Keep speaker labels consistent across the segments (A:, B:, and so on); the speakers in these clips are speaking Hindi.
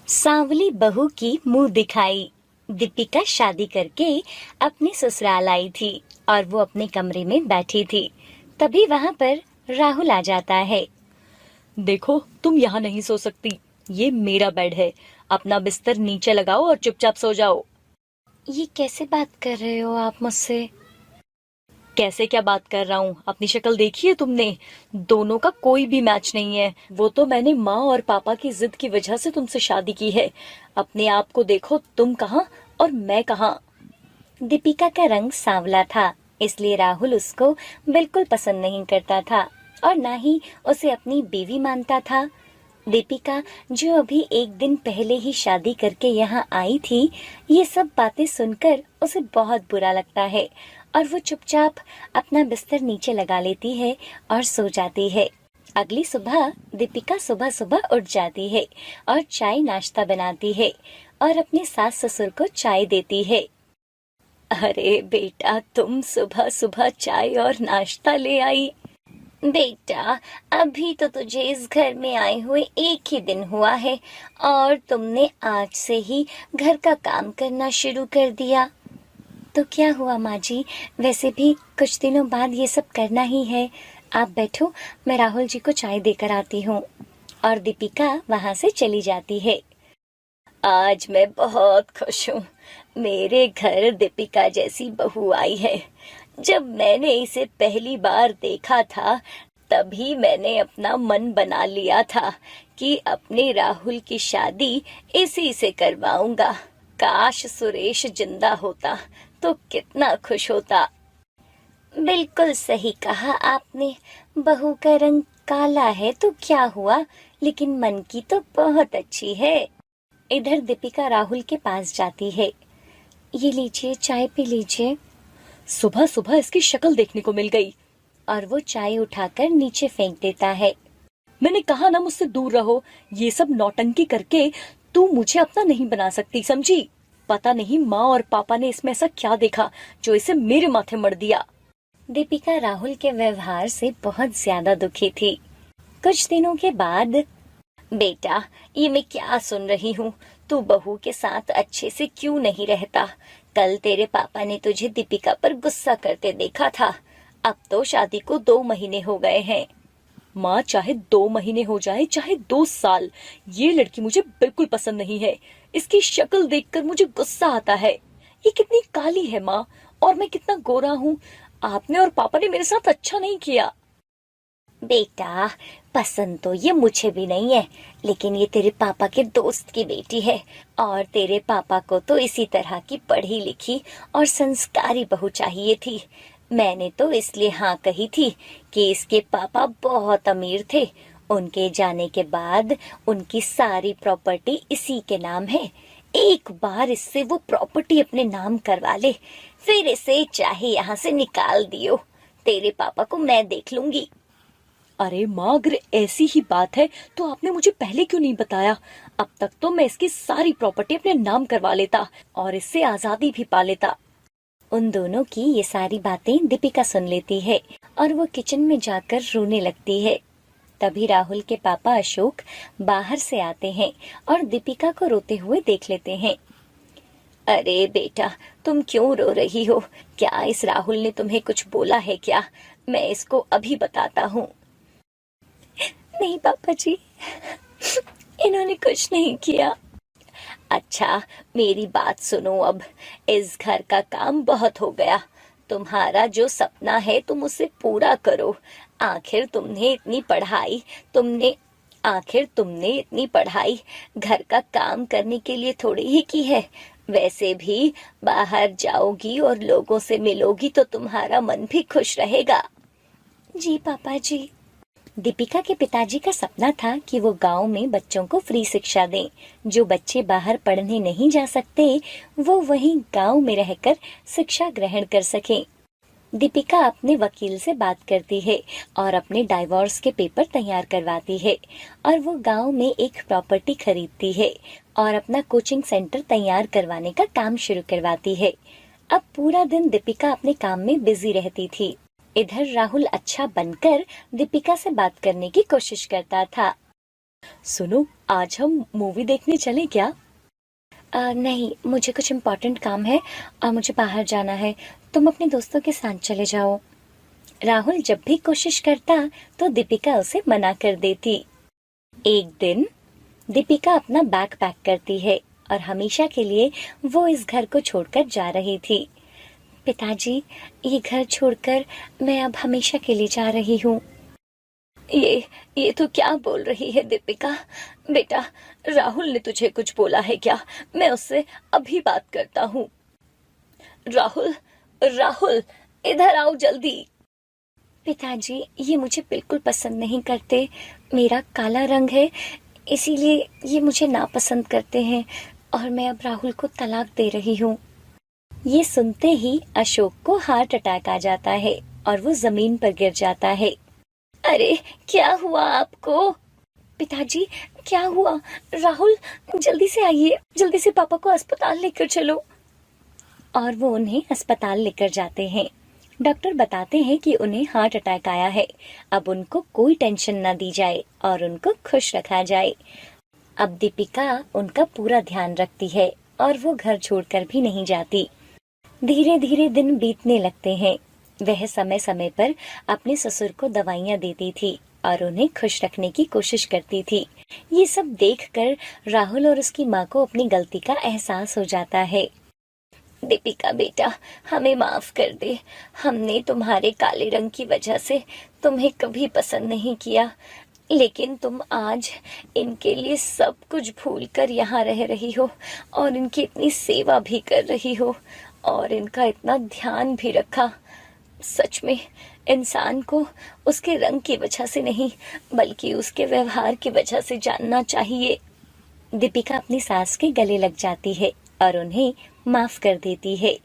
A: सांवली बहू की मुंह दिखाई। दीपिका शादी करके अपने ससुराल आई थी और वो अपने कमरे में बैठी थी। तभी वहां पर राहुल आ जाता है।
B: देखो, तुम यहाँ नहीं सो सकती। ये मेरा बेड है। अपना बिस्तर नीचे लगाओ और चुपचाप सो जाओ।
A: ये कैसे बात कर रहे हो आप मुझसे?
B: कैसे क्या बात कर रहा हूँ? अपनी शक्ल देखी है तुमने? दोनों का कोई भी मैच नहीं है। वो तो मैंने माँ और पापा की जिद की वजह से तुमसे शादी की है। अपने आप को देखो, तुम कहाँ और मैं कहाँ।
A: दीपिका का रंग सांवला था, इसलिए राहुल उसको बिल्कुल पसंद नहीं करता था और ना ही उसे अपनी बीवी मानता था। दीपिका, जो अभी एक दिन पहले ही शादी करके यहाँ आई थी, ये सब बातें सुनकर उसे बहुत बुरा लगता है और वो चुपचाप अपना बिस्तर नीचे लगा लेती है और सो जाती है। अगली सुबह दीपिका सुबह सुबह उठ जाती है और चाय नाश्ता बनाती है और अपने सास ससुर को चाय देती है। अरे बेटा, तुम सुबह सुबह चाय और नाश्ता ले आई। बेटा, अभी तो तुझे इस घर में आए हुए एक ही दिन हुआ है और तुमने आज से ही घर का काम करना शुरू कर दिया। तो क्या हुआ माँ जी, वैसे भी कुछ दिनों बाद ये सब करना ही है। आप बैठो, मैं राहुल जी को चाय देकर आती हूँ। और दीपिका वहां से चली जाती है। आज मैं बहुत खुश हूँ। मेरे घर दीपिका जैसी बहू आई है। जब मैंने इसे पहली बार देखा था, तभी मैंने अपना मन बना लिया था कि अपने राहुल की शादी इसी से करवाऊंगा। काश सुरेश जिंदा होता तो कितना खुश होता। बिल्कुल सही कहा आपने। बहू का रंग काला है तो क्या हुआ, लेकिन मन की तो बहुत अच्छी है। इधर दीपिका राहुल के पास जाती है। ये लीजिए, चाय पी लीजिए।
B: सुबह सुबह इसकी शक्ल देखने को मिल गई।
A: और वो चाय उठाकर नीचे फेंक देता है।
B: मैंने कहा ना, मुझसे दूर रहो। ये सब नौटंकी करके तू मुझे अपना नहीं बना सकती, समझी? पता नहीं माँ और पापा ने इसमें ऐसा क्या देखा जो इसे मेरे माथे मर दिया।
A: दीपिका राहुल के व्यवहार से बहुत ज्यादा दुखी थी। कुछ दिनों के बाद, बेटा, ये मैं क्या सुन रही हूँ? तू बहू के साथ अच्छे से क्यों नहीं रहता? कल तेरे पापा ने तुझे दीपिका पर गुस्सा करते देखा था। अब तो शादी को 2 महीने हो गए हैं।
B: माँ, चाहे 2 महीने हो जाए चाहे 2 साल, ये लड़की मुझे बिल्कुल पसंद नहीं है। इसकी शक्ल देखकर मुझे गुस्सा आता है। ये कितनी काली है माँ, और मैं कितना गोरा हूँ। आपने और पापा ने मेरे साथ अच्छा नहीं किया।
A: बेटा, पसंद तो ये मुझे भी नहीं है, लेकिन ये तेरे पापा के दोस्त की बेटी है और तेरे पापा को तो इसी तरह की पढ़ी लिखी और संस्कारी बहू चाहिए थी। मैंने तो इसलिए हाँ कही थी कि इसके पापा बहुत अमीर थे। उनके जाने के बाद उनकी सारी प्रॉपर्टी इसी के नाम है। एक बार इससे वो प्रॉपर्टी अपने नाम करवा ले, फिर इसे चाहे यहाँ से निकाल दियो। तेरे पापा को मैं देख लूंगी।
B: अरे माँ, अगर ऐसी ही बात है तो आपने मुझे पहले क्यों नहीं बताया? अब तक तो मैं इसकी सारी प्रॉपर्टी अपने नाम करवा लेता और इससे आजादी भी पा लेता।
A: उन दोनों की ये सारी बातें दीपिका सुन लेती है और वो किचन में जाकर रोने लगती है। तभी राहुल के पापा अशोक बाहर से आते हैं और दीपिका को रोते हुए देख लेते हैं। अरे बेटा, तुम क्यों रो रही हो? क्या इस राहुल ने तुम्हें कुछ बोला है क्या? मैं इसको अभी बताता हूँ। नहीं पापा जी, इन्होंने कुछ नहीं किया। अच्छा, मेरी बात सुनो अब। इस घर का काम बहुत हो गया। तुम्हारा जो सपना है तुम उसे पूरा करो। आखिर तुमने इतनी पढ़ाई तुमने आखिर तुमने इतनी पढ़ाई घर का काम करने के लिए थोड़ी ही की है। वैसे भी बाहर जाओगी और लोगों से मिलोगी तो तुम्हारा मन भी खुश रहेगा। जी पापा जी। दीपिका के पिताजी का सपना था कि वो गांव में बच्चों को फ्री शिक्षा दें। जो बच्चे बाहर पढ़ने नहीं जा सकते, वो वहीं गांव में रहकर शिक्षा ग्रहण कर सकें। दीपिका अपने वकील से बात करती है और अपने डाइवोर्स के पेपर तैयार करवाती है और वो गांव में एक प्रॉपर्टी खरीदती है और अपना कोचिंग सेंटर तैयार करवाने का काम शुरू करवाती है। अब पूरा दिन दीपिका अपने काम में बिजी रहती थी। इधर राहुल अच्छा बनकर दीपिका से बात करने की कोशिश करता था।
B: सुनो, आज हम मूवी देखने चलें क्या?
A: नहीं, मुझे कुछ इम्पोर्टेंट काम है और मुझे बाहर जाना है। तुम अपने दोस्तों के साथ चले जाओ। राहुल जब भी कोशिश करता तो दीपिका उसे मना कर देती। एक दिन दीपिका अपना बैग पैक करती है और हमेशा के लिए वो इस घर को छोड़कर जा रही थी। पिताजी, ये घर छोड़कर मैं अब हमेशा के लिए जा रही हूँ।
B: ये तो क्या बोल रही है दीपिका? बेटा, राहुल ने तुझे कुछ बोला है क्या? मैं उससे अभी बात करता हूँ। राहुल, राहुल, इधर आओ जल्दी।
A: पिताजी, ये मुझे बिल्कुल पसंद नहीं करते। मेरा काला रंग है, इसीलिए ये मुझे नापसंद करते हैं और मैं अब राहुल को तलाक दे रही हूँ। ये सुनते ही अशोक को हार्ट अटैक आ जाता है और वो जमीन पर गिर जाता है।
B: अरे, क्या हुआ आपको?
A: पिताजी, क्या हुआ? राहुल, जल्दी से आइए, जल्दी से पापा को अस्पताल लेकर चलो। और वो उन्हें अस्पताल लेकर जाते हैं। डॉक्टर बताते हैं कि उन्हें हार्ट अटैक आया है। अब उनको कोई टेंशन ना दी जाए और उनको खुश रखा जाए। अब दीपिका उनका पूरा ध्यान रखती है और वो घर छोड़कर भी नहीं जाती। धीरे धीरे दिन बीतने लगते हैं। वह समय समय पर अपने ससुर को दवाइयाँ देती थी और उन्हें खुश रखने की कोशिश करती थी। ये सब देखकर राहुल और उसकी माँ को अपनी गलती का एहसास हो जाता है।
B: दीपिका बेटा, हमें माफ कर दे। हमने तुम्हारे काले रंग की वजह से तुम्हें कभी पसंद नहीं किया, लेकिन तुम आज इनके लिए सब कुछ भूलकर यहाँ रह रही हो और इनकी इतनी सेवा भी कर रही हो और इनका इतना ध्यान भी रखा। सच में इंसान को उसके रंग की वजह से नहीं, बल्कि उसके व्यवहार की वजह से जानना चाहिए।
A: दीपिका अपनी सास के गले लग जाती है और उन्हें माफ कर देती है।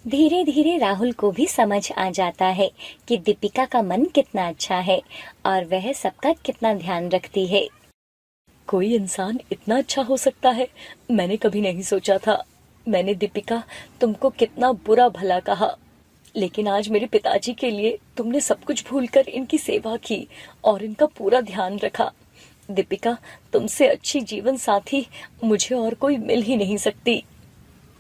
A: धीरे धीरे राहुल को भी समझ आ जाता है कि दीपिका का मन कितना अच्छा है और वह सबका कितना ध्यान रखती है।
B: कोई इंसान इतना अच्छा हो सकता है, मैंने कभी नहीं सोचा था। मैंने दीपिका तुमको कितना बुरा भला कहा, लेकिन आज मेरे पिताजी के लिए तुमने सब कुछ भूलकर इनकी सेवा की और इनका पूरा ध्यान रखा। दीपिका, तुमसे अच्छी जीवन साथी मुझे और कोई मिल ही नहीं सकती।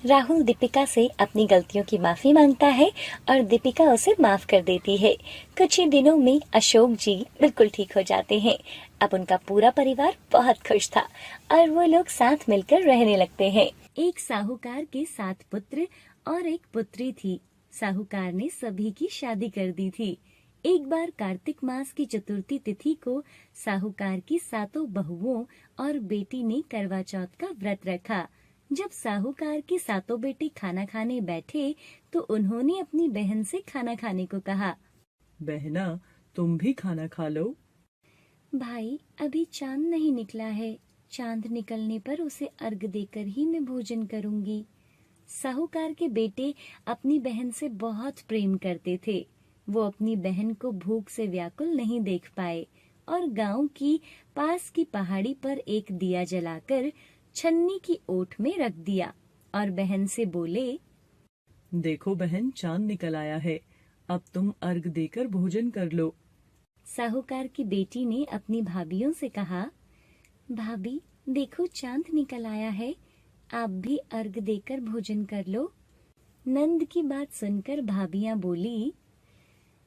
A: राहुल दीपिका से अपनी गलतियों की माफी मांगता है और दीपिका उसे माफ कर देती है। कुछ ही दिनों में अशोक जी बिल्कुल ठीक हो जाते हैं। अब उनका पूरा परिवार बहुत खुश था और वो लोग साथ मिलकर रहने लगते हैं। एक साहूकार के 7 पुत्र और एक पुत्री थी। साहूकार ने सभी की शादी कर दी थी। एक बार कार्तिक मास की चतुर्थी तिथि को साहूकार की 7 बहुओं और बेटी ने करवा चौथ का व्रत रखा। जब साहूकार की 7 बेटे खाना खाने बैठे तो उन्होंने अपनी बहन से खाना खाने को कहा।
C: बहना, तुम भी खाना खा लो।
A: भाई, अभी चांद नहीं निकला है। चांद निकलने पर उसे अर्घ देकर ही मैं भोजन करूंगी। साहूकार के बेटे अपनी बहन से बहुत प्रेम करते थे। वो अपनी बहन को भूख से व्याकुल नहीं देख पाए और गांव की पास की पहाड़ी पर एक दिया जलाकर छन्नी की ओट में रख दिया और बहन से बोले,
C: देखो बहन, चांद निकल आया है। अब तुम अर्घ देकर भोजन कर लो।
A: साहूकार की बेटी ने अपनी भाभियों से कहा, भाभी, देखो चांद निकल आया है, आप भी अर्घ देकर भोजन कर लो। नंद की बात सुनकर भाभियां बोली,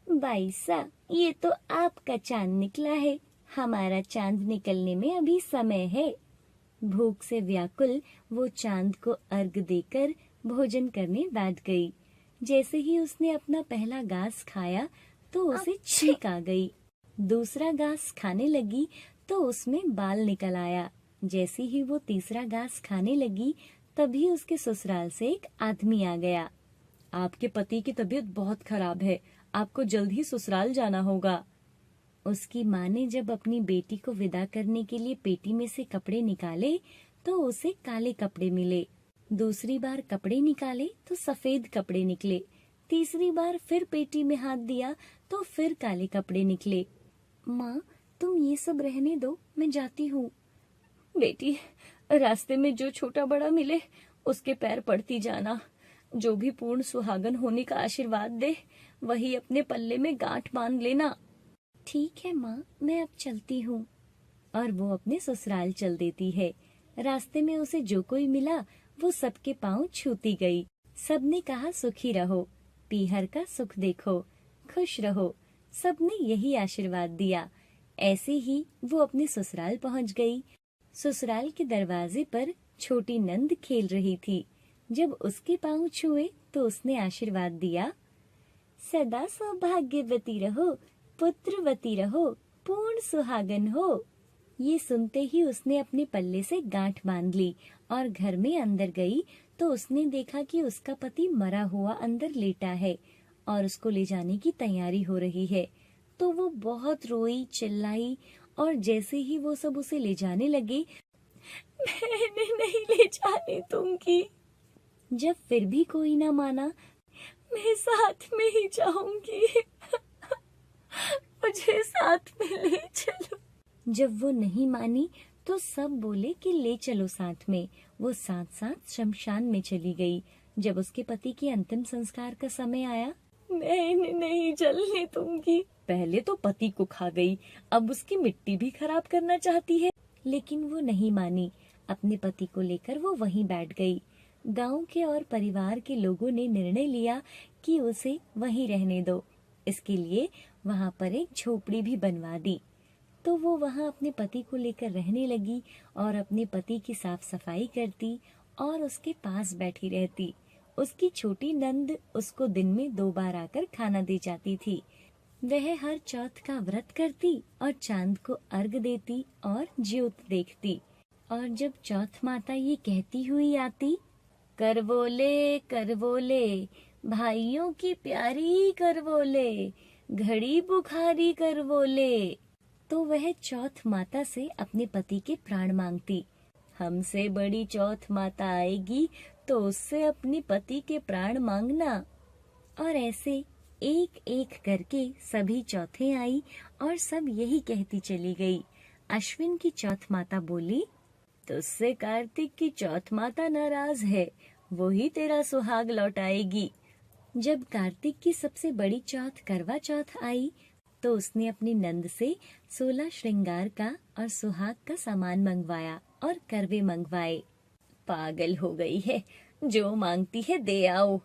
A: बाईसा, ये तो आपका चांद निकला है, हमारा चांद निकलने में अभी समय है। भूख से व्याकुल वो चांद को अर्घ देकर भोजन करने बैठ गई। जैसे ही उसने अपना पहला घास खाया तो उसे छींक आ गई। दूसरा घास खाने लगी तो उसमें बाल निकल आया। जैसे ही वो तीसरा घास खाने लगी तभी उसके ससुराल से एक आदमी आ गया।
B: आपके पति की तबीयत बहुत खराब है, आपको जल्द ही ससुराल जाना होगा।
A: उसकी माँ ने जब अपनी बेटी को विदा करने के लिए पेटी में से कपड़े निकाले तो उसे काले कपड़े मिले। दूसरी बार कपड़े निकाले तो सफेद कपड़े निकले। तीसरी बार फिर पेटी में हाथ दिया तो फिर काले कपड़े निकले। माँ, तुम ये सब रहने दो, मैं जाती हूँ।
B: बेटी, रास्ते में जो छोटा बड़ा मिले उसके पैर पड़ती जाना। जो भी पूर्ण सुहागन होने का आशीर्वाद दे वही अपने पल्ले में गांठ बांध लेना।
A: ठीक है माँ, मैं अब चलती हूँ। और वो अपने ससुराल चल देती है। रास्ते में उसे जो कोई मिला वो सबके पांव छूती गई। सबने कहा सुखी रहो, पीहर का सुख देखो, खुश रहो। सबने यही आशीर्वाद दिया। ऐसे ही वो अपने ससुराल पहुंच गई। ससुराल के दरवाजे पर छोटी नंद खेल रही थी। जब उसके पांव छुए तो उसने आशीर्वाद दिया, सदा सौभाग्यवती रहो, पुत्रवती रहो, पूर्ण सुहागन हो। ये सुनते ही उसने अपने पल्ले से गांठ बांध ली और घर में अंदर गई तो उसने देखा कि उसका पति मरा हुआ अंदर लेटा है और उसको ले जाने की तैयारी हो रही है। तो वो बहुत रोई, चिल्लाई और जैसे ही वो सब उसे ले जाने लगे, मैंने नहीं ले जाने दूंगी। जब फिर भी कोई ना माना, मैं साथ में ही जाऊंगी, मुझे साथ में ले चलो। जब वो नहीं मानी तो सब बोले कि ले चलो साथ में। वो साथ साथ शमशान में चली गई। जब उसके पति के अंतिम संस्कार का समय आया, मैं इन्हें नहीं जलने दूंगी।
B: पहले तो पति को खा गई, अब उसकी मिट्टी भी खराब करना चाहती है।
A: लेकिन वो नहीं मानी। अपने पति को लेकर वो वहीं बैठ गई। गांव के और परिवार के लोगों ने निर्णय लिया कि उसे वहीं रहने दो। इसके लिए वहां पर एक झोपड़ी भी बनवा दी। तो वो वहां अपने पति को लेकर रहने लगी और अपने पति की साफ सफाई करती और उसके पास बैठी रहती। उसकी छोटी नंद उसको दिन में 2 बार आकर खाना दे जाती थी। वह हर चौथ का व्रत करती और चांद को अर्घ देती और ज्योत देखती। और जब चौथ माता ये कहती हुई आती, करवोले भाइयों की प्यारी करवोले, घड़ी बुखारी करवोले, तो वह चौथ माता से अपने पति के प्राण मांगती। हमसे बड़ी चौथ माता आएगी तो उससे अपने पति के प्राण मांगना। और ऐसे एक एक करके सभी चौथें आई और सब यही कहती चली गई। अश्विन की चौथ माता बोली, तुझसे कार्तिक की चौथ माता नाराज है, वो ही तेरा सुहाग लौटाएगी। जब कार्तिक की सबसे बड़ी चौथ करवा चौथ आई तो उसने अपनी नंद से 16 श्रृंगार का और सुहाग का सामान मंगवाया और करवे मंगवाए। पागल हो गई है, जो मांगती है दे आओ।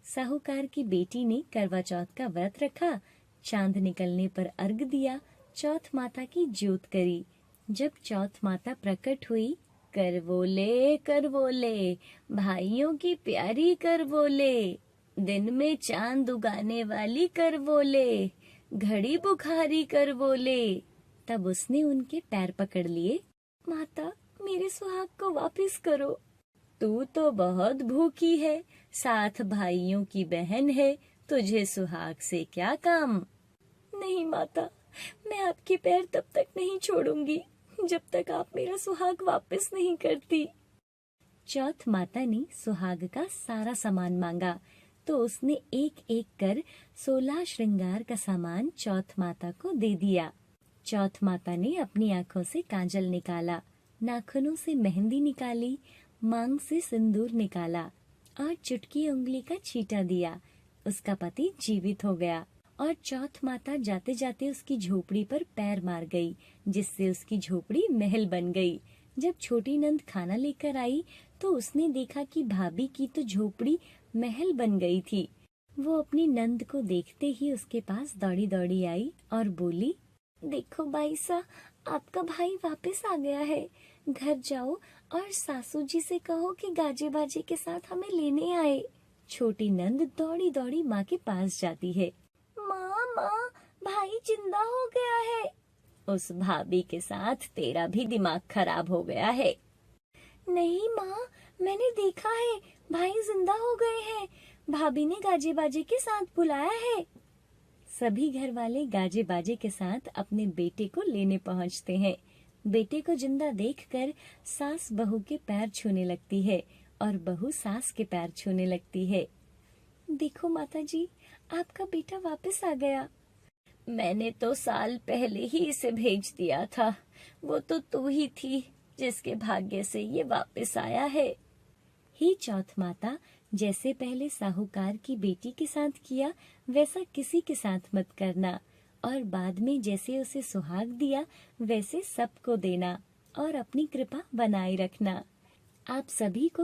A: साहूकार की बेटी ने करवा चौथ का व्रत रखा। चांद निकलने पर अर्घ दिया, चौथ माता की ज्योत करी। जब चौथ माता प्रकट हुई, करवोले भाइयों की प्यारी करवोले, दिन में चांद उगाने वाली करवोले, घड़ी बुखारी करवोले। तब उसने उनके पैर पकड़ लिए। माता, मेरे सुहाग को वापस करो। तू तो बहुत भूखी है, 7 भाइयों की बहन है, तुझे सुहाग से क्या काम। नहीं माता, मैं आपके पैर तब तक नहीं छोड़ूंगी जब तक आप मेरा सुहाग वापस नहीं करती। चौथ माता ने सुहाग का सारा सामान मांगा तो उसने एक एक कर 16 श्रृंगार का सामान चौथ माता को दे दिया। चौथ माता ने अपनी आंखों से काजल निकाला, नाखूनों से मेहंदी निकाली, मांग से सिंदूर निकाला और चुटकी उंगली का छींटा दिया। उसका पति जीवित हो गया और चौथ माता जाते जाते उसकी झोपड़ी पर पैर मार गई, जिससे उसकी झोपड़ी महल बन गई। जब छोटी नंद खाना लेकर आई तो उसने देखा कि भाभी की तो झोपड़ी महल बन गई थी। वो अपनी नंद को देखते ही उसके पास दौड़ी दौड़ी आई और बोली, देखो बाई सा, आपका भाई वापस आ गया है। घर जाओ और सासू जी से कहो कि गाजे बाजे के साथ हमें लेने आए। छोटी नंद दौड़ी दौड़ी माँ के पास जाती है। माँ, भाई जिंदा हो गया है। उस भाभी के साथ तेरा भी दिमाग खराब हो गया है। नहीं माँ, मैंने देखा है, भाई जिंदा हो गए हैं। भाभी ने गाजे बाजे के साथ बुलाया है। सभी घर वाले गाजे बाजे के साथ अपने बेटे को लेने पहुंचते हैं। बेटे को जिंदा देखकर सास बहू के पैर छूने लगती है और बहू सास के पैर छूने लगती है। देखो माता जी, आपका बेटा वापस आ गया। मैंने तो साल पहले ही इसे भेज दिया था। वो तो तू ही थी जिसके भाग्य से ये वापस आया है। ही चौथ माता, जैसे पहले साहूकार की बेटी के साथ किया वैसा किसी के साथ मत करना और बाद में जैसे उसे सुहाग दिया वैसे सबको देना और अपनी कृपा बनाए रखना। आप सभी को